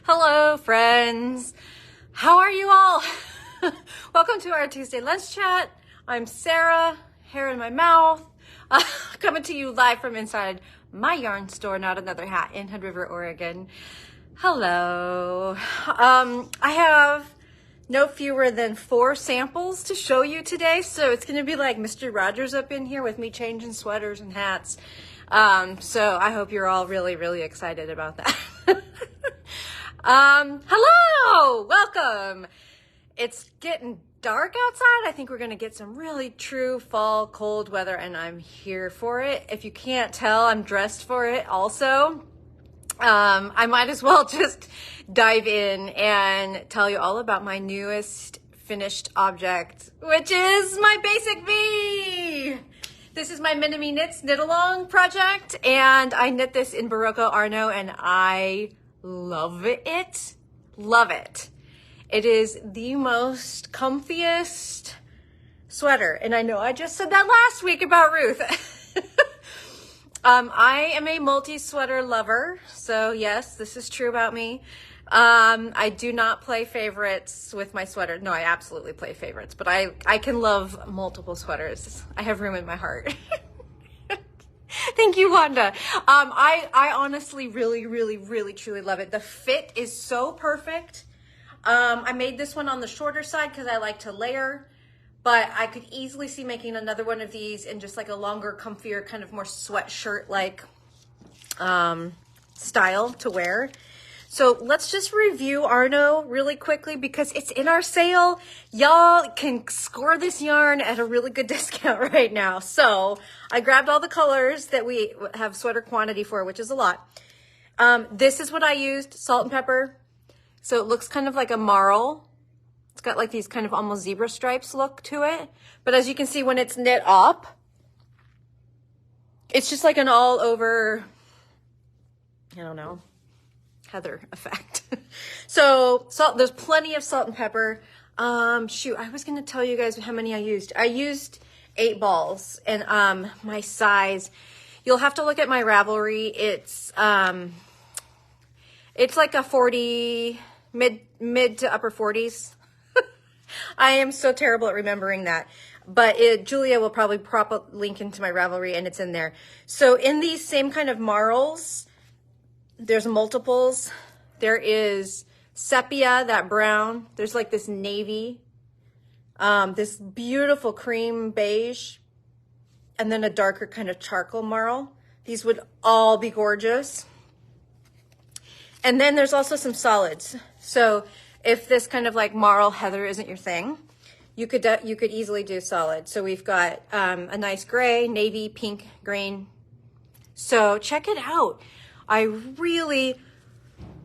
Hello, friends. How are you all? Welcome to our Tuesday lunch chat. I'm Sarah, hair in my mouth, coming to you live from inside my yarn store, Not Another Hat, in Hood River, Oregon. Hello. I have no fewer than 4 samples to show you today, so it's going to be like Mr. Rogers up in here with me changing sweaters and hats. So I hope you're all really, really excited about that. Hello, welcome. It's getting dark outside. I think we're going to get some really true fall cold weather, and I'm here for it. If you can't tell, I'm dressed for it also. I might as well just dive in and tell you all about my newest finished object, which is my Basic V. This is my Mini-Me Knits Knit Along project, and I knit this in Berroco Arno, and I love it. Love it. It is the most comfiest sweater, and I know I just said that last week about Ruth. I am a multi-sweater lover, so yes, this is true about me. I do not play favorites with my sweater. No, I absolutely play favorites, but I can love multiple sweaters. I have room in my heart. Thank you, Wanda. I honestly really truly love it. The fit is so perfect. I made this one on the shorter side because I like to layer, but I could easily see making another one of these in just like a longer, comfier, kind of more sweatshirt-like style to wear. So let's just review Arno really quickly because it's in our sale. Y'all can score this yarn at a really good discount right now. So I grabbed all the colors that we have sweater quantity for, which is a lot. This is what I used, salt and pepper. So it looks kind of like a marl. It's got like these kind of almost zebra stripes look to it. But as you can see, when it's knit up, it's just like an all over, I don't know, heather effect. So salt, there's plenty of salt and pepper. Shoot, I was going to tell you guys how many I used. I used 8 balls, and my size, you'll have to look at my Ravelry. It's like a 40, mid to upper 40s. I am so terrible at remembering that, but Julia will probably prop a link into my Ravelry, and it's in there. So in these same kind of marls, there's multiples. There is sepia, that brown. There's like this navy, this beautiful cream beige, and then a darker kind of charcoal marl. These would all be gorgeous. And then there's also some solids. So if this kind of like marl heather isn't your thing, you could easily do solid. So we've got a nice gray, navy, pink, green. So check it out. I really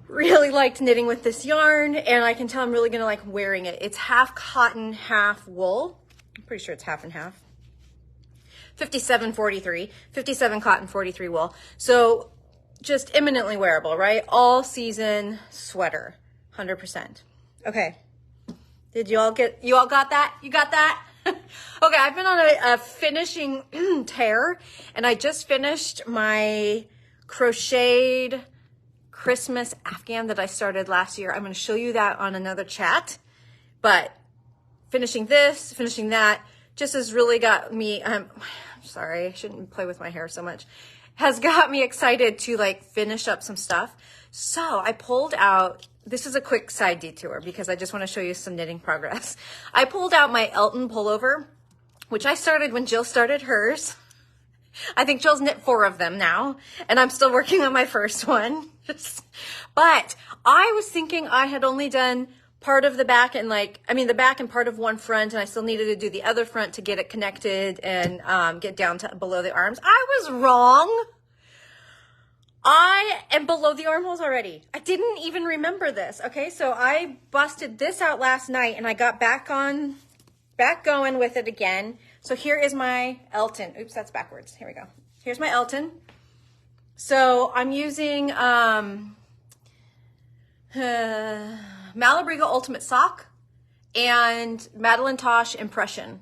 liked knitting with this yarn, and I can tell I'm really gonna like wearing it. It's half cotton, half wool. I'm pretty sure it's half and half. 57-43, 57 cotton, 43 wool. So just eminently wearable, right? All season sweater, 100%. Okay, did you all got that? You got that? Okay, I've been on a finishing tear, and I just finished my crocheted Christmas Afghan that I started last year. I'm going to show you that on another chat, but finishing this, finishing that, just has really got me, sorry, I shouldn't play with my hair so much, has got me excited to like finish up some stuff. So I pulled out, this is a quick side detour because I just want to show you some knitting progress. I pulled out my Elton pullover, which I started when Jill started hers. I think Jill's knit 4 of them now, and I'm still working on my first one. But I was thinking I had only done part of the back and the back and part of one front, and I still needed to do the other front to get it connected and get down to below the arms. I was wrong. I am below the armholes already. I didn't even remember this. Okay, so I busted this out last night, and I got back going with it again. So here is my Elton. Oops, that's backwards. Here we go. Here's my Elton. So I'm using Malabrigo Ultimate Sock and Madeline Tosh Impression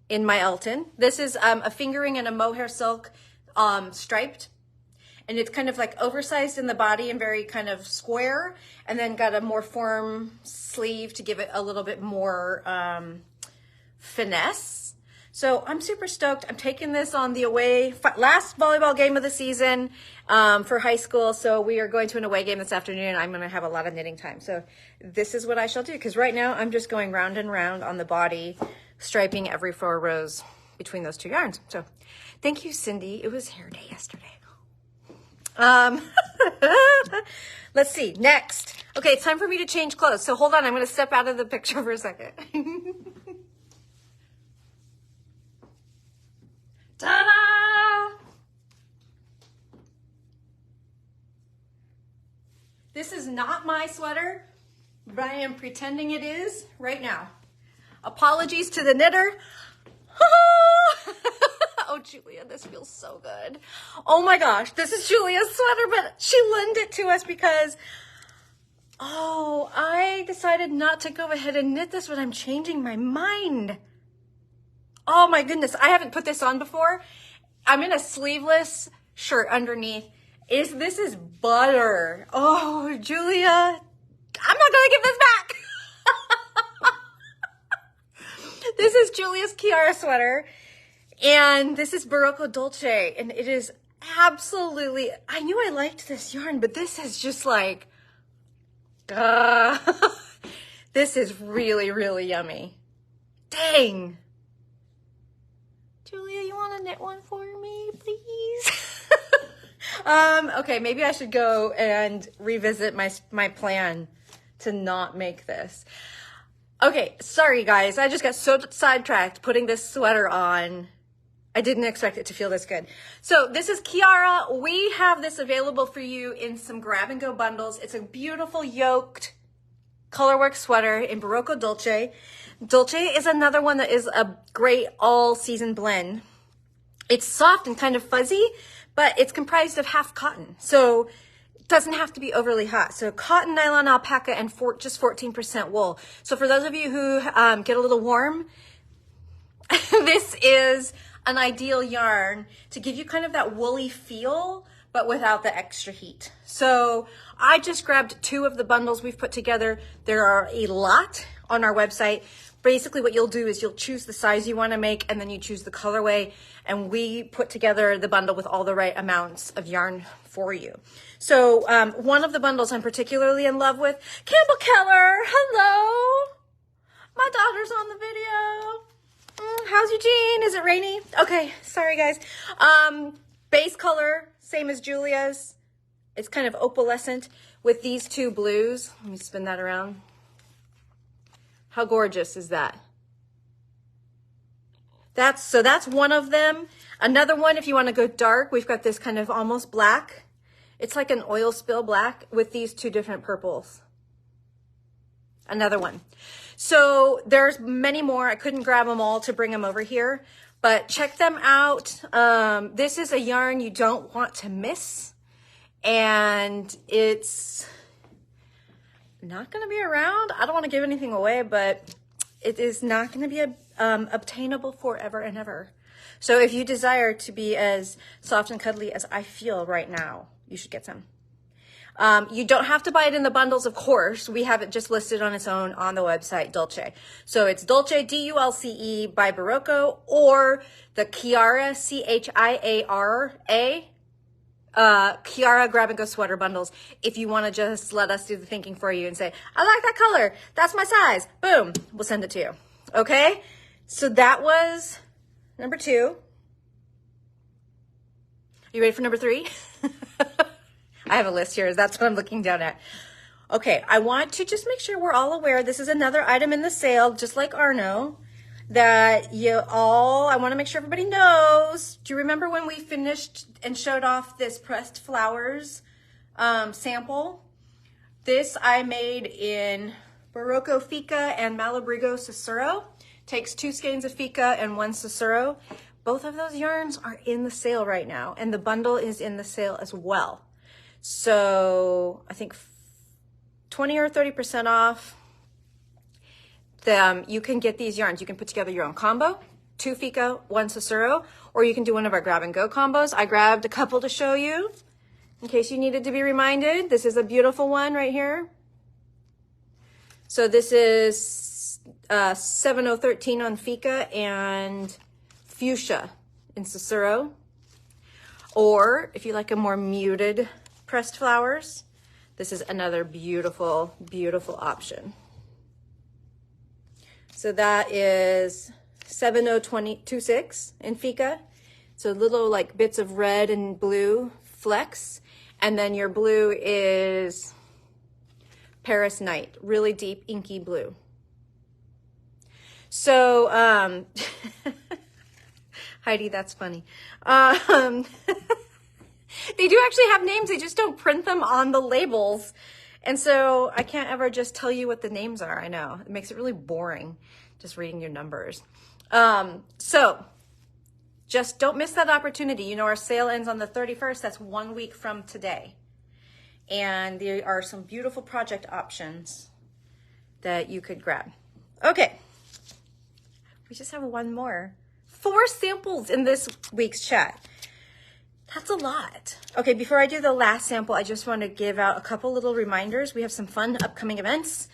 in my Elton. This is a fingering and a mohair silk striped. and it's kind of like oversized in the body and very kind of square, and then got a more firm sleeve to give it a little bit more finesse. So I'm super stoked. I'm taking this on the last volleyball game of the season for high school. So we are going to an away game this afternoon. I'm going to have a lot of knitting time. So this is what I shall do, because right now I'm just going round and round on the body, striping every 4 rows between those 2 yarns. So thank you, Cindy. It was hair day yesterday. Let's see, next. Okay, it's time for me to change clothes. So hold on, I'm going to step out of the picture for a second. Ta-da! This is not my sweater, but I am pretending it is right now. Apologies to the knitter. Oh, Julia, this feels so good. Oh my gosh, this is Julia's sweater, but she lent it to us because, I decided not to go ahead and knit this, but I'm changing my mind. Oh my goodness, I haven't put this on before. I'm in a sleeveless shirt underneath. This is butter. Oh, Julia, I'm not gonna give this back. This is Julia's Chiara sweater, and this is Berroco Dulce, and it is absolutely, I knew I liked this yarn, but this is just like, this is really, really yummy. Dang. Julia, you want to knit one for me, please? Okay, maybe I should go and revisit my plan to not make this. Okay, sorry guys, I just got so sidetracked putting this sweater on. I didn't expect it to feel this good. So this is Chiara. We have this available for you in some grab and go bundles. It's a beautiful yoked colorwork sweater in Berroco Dulce. Dulce is another one that is a great all season blend. It's soft and kind of fuzzy, but it's comprised of half cotton. So it doesn't have to be overly hot. So cotton, nylon, alpaca, and just 14% wool. So for those of you who get a little warm, this is an ideal yarn to give you kind of that woolly feel, but without the extra heat. So I just grabbed 2 of the bundles we've put together. There are a lot on our website. Basically what you'll do is you'll choose the size you want to make, and then you choose the colorway, and we put together the bundle with all the right amounts of yarn for you. So one of the bundles I'm particularly in love with, Campbell Keller, hello. My daughter's on the video. How's Eugene? Is it rainy? Okay, sorry guys. Base color, same as Julia's. It's kind of opalescent with these 2 blues. Let me spin that around. How gorgeous is that? That's one of them. Another one, if you want to go dark, we've got this kind of almost black. It's like an oil spill black with these 2 different purples. Another one. So there's many more. I couldn't grab them all to bring them over here, but check them out. This is a yarn you don't want to miss, and it's not going to be around. I don't want to give anything away, but it is not going to be obtainable forever and ever. So if you desire to be as soft and cuddly as I feel right now, you should get some. You don't have to buy it in the bundles, of course. We have it just listed on its own on the website, Dulce. So it's Dulce, D-U-L-C-E, by Berroco, or the Chiara, C-H-I-A-R-A, Chiara grab and go sweater bundles. If you want to just let us do the thinking for you and say, I like that color, that's my size, boom, we'll send it to you. Okay, so that was number 2. Are you ready for number 3? I have a list here. That's what I'm looking down at. Okay, I want to just make sure we're all aware this is another item in the sale, just like Arno, that I want to make sure everybody knows. Do you remember when we finished and showed off this pressed flowers sample? This I made in Berroco Fika and Malabrigo Cicero. Takes 2 skeins of Fika and 1 Cicero. Both of those yarns are in the sale right now, and the bundle is in the sale as well. So I think 20 or 30% off. You can get these yarns. You can put together your own combo, 2 Fika, 1 Cicero, or you can do one of our grab and go combos. I grabbed a couple to show you. in case you needed to be reminded. This is a beautiful one right here. So this is 7013 on Fika and Fuchsia in Cicero. Or if you like a more muted pressed flowers, this is another beautiful, beautiful option. So that is 7026 in Fika. So little like bits of red and blue flecks. And then your blue is Paris Night, really deep inky blue. So, Heidi, that's funny. They do actually have names, they just don't print them on the labels. And so I can't ever just tell you what the names are. I know, it makes it really boring just reading your numbers. So just don't miss that opportunity. You know, our sale ends on the 31st. That's 1 week from today. And there are some beautiful project options that you could grab. Okay, we just have one more. 4 samples in this week's chat. That's a lot. Okay, before I do the last sample, I just want to give out a couple little reminders. We have some fun upcoming events.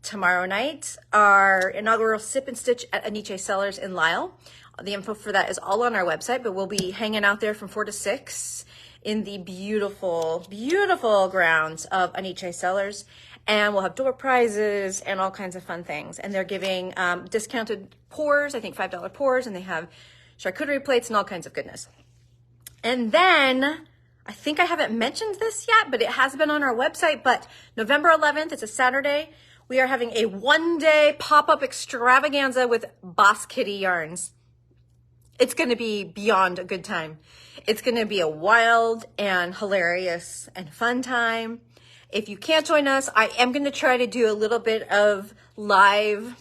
Tomorrow night, our inaugural Sip and Stitch at Aniche Cellars in Lisle. The info for that is all on our website, but we'll be hanging out there from 4 to 6 in the beautiful, beautiful grounds of Aniche Cellars. And we'll have door prizes and all kinds of fun things. And they're giving discounted pours, I think $5 pours, and they have charcuterie plates and all kinds of goodness. And then, I think I haven't mentioned this yet, but it has been on our website, but November 11th, it's a Saturday, we are having a 1-day pop-up extravaganza with Boss Kitty yarns. It's going to be beyond a good time. It's going to be a wild and hilarious and fun time. If you can't join us, I am going to try to do a little bit of live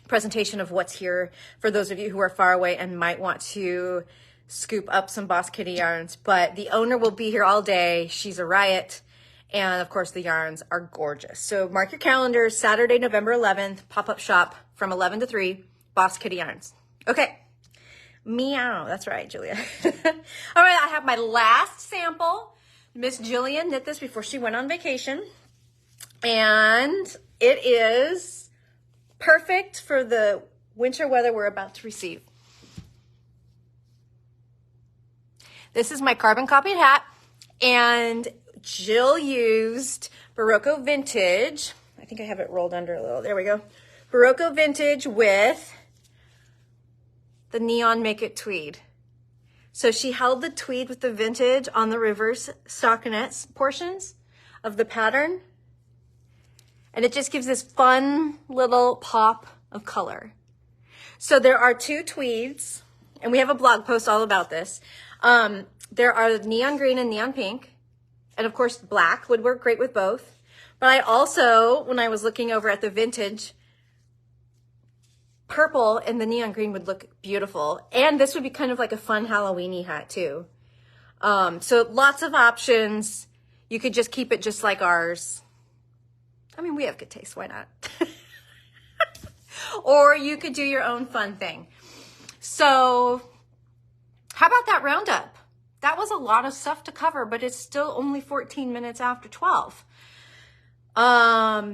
presentation of what's here for those of you who are far away and might want to scoop up some Boss Kitty yarns. But the owner will be here all day. She's a riot. And of course, the yarns are gorgeous. So mark your calendars, Saturday, November 11th, pop-up shop from 11 to 3, Boss Kitty yarns. Okay. Meow. That's right, Julia. All right, I have my last sample. Miss Jillian knit this before she went on vacation. And it is perfect for the winter weather we're about to receive. This is my carbon copied hat. And Jill used Berroco Vintage. I think I have it rolled under a little. There we go. Berroco Vintage with the Neon Make It Tweed. So she held the tweed with the vintage on the reverse stockinette portions of the pattern. And it just gives this fun little pop of color. So there are 2 tweeds, and we have a blog post all about this. There are neon green and neon pink. And of course, black would work great with both. But I also, when I was looking over at the vintage, purple and the neon green would look beautiful. And this would be kind of like a fun Halloween-y hat too. So lots of options. You could just keep it just like ours. I mean, we have good taste, why not? Or you could do your own fun thing. So how about that roundup? That was a lot of stuff to cover, but it's still only 14 minutes after 12. Yeah,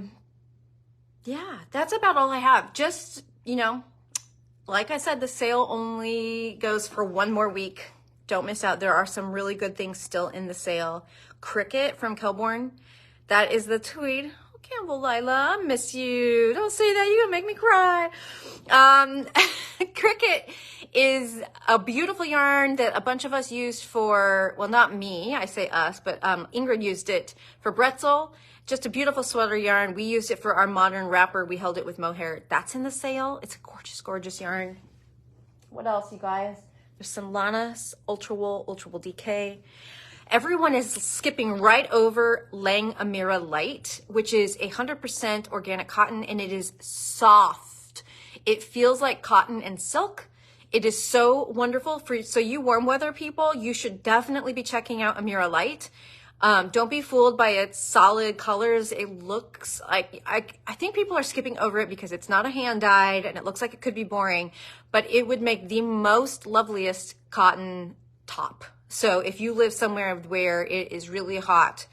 that's about all I have. Just, you know, like I said, the sale only goes for 1 more week. Don't miss out. There are some really good things still in the sale. Cricket from Kelbourne. That is the tweed. Oh, Campbell Lila, I miss you. Don't say that. You're going to make me cry. Cricket is a beautiful yarn that a bunch of us used for, well, not me, I say us, but Ingrid used it for Bretzel. Just a beautiful sweater yarn. We used it for our modern wrapper. We held it with mohair. That's in the sale. It's a gorgeous, gorgeous yarn. What else, you guys? There's some Lana Ultra Wool DK. Everyone is skipping right over Lang Amira Light, which is 100% organic cotton, and it is soft. It feels like cotton and silk. It is so wonderful for you warm weather people. You should definitely be checking out Amira Light. Don't be fooled by its solid colors. It looks like, I think people are skipping over it because it's not a hand dyed and it looks like it could be boring, but it would make the most loveliest cotton top. So if you live somewhere where it is really hot,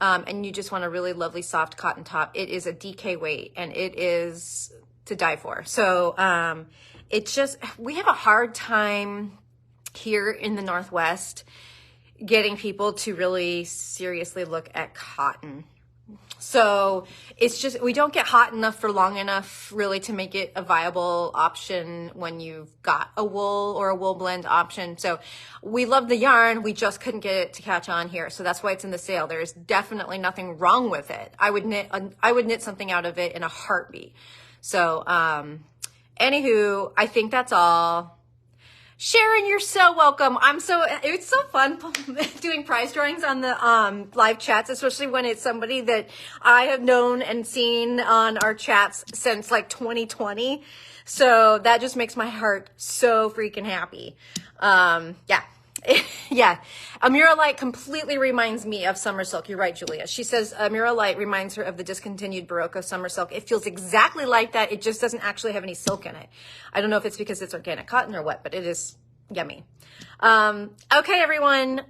and you just want a really lovely soft cotton top, it is a DK weight and it is to die for. So it's just, we have a hard time here in the Northwest getting people to really seriously look at cotton. So it's just, we don't get hot enough for long enough really to make it a viable option when you've got a wool or a wool blend option. So we love the yarn. We just couldn't get it to catch on here. So that's why it's in the sale. There's definitely nothing wrong with it. I would knit something out of it in a heartbeat. So, anywho, I think that's all. Sharon, you're so welcome. It's so fun doing prize drawings on the live chats, especially when it's somebody that I have known and seen on our chats since like 2020. So that just makes my heart so freaking happy. Yeah. Yeah. Amira Light completely reminds me of Summer Silk. You're right, Julia. She says Amira Light reminds her of the discontinued Berroco Summer Silk. It feels exactly like that. It just doesn't actually have any silk in it. I don't know if it's because it's organic cotton or what, but it is yummy. Okay, everyone.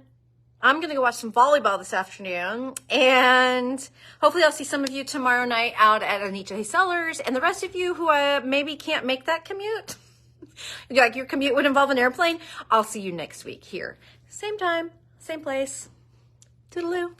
I'm going to go watch some volleyball this afternoon, and hopefully I'll see some of you tomorrow night out at Anita Sellers, and the rest of you who maybe can't make that commute, like your commute would involve an airplane, I'll see you next week here. Same time, same place. Toodaloo.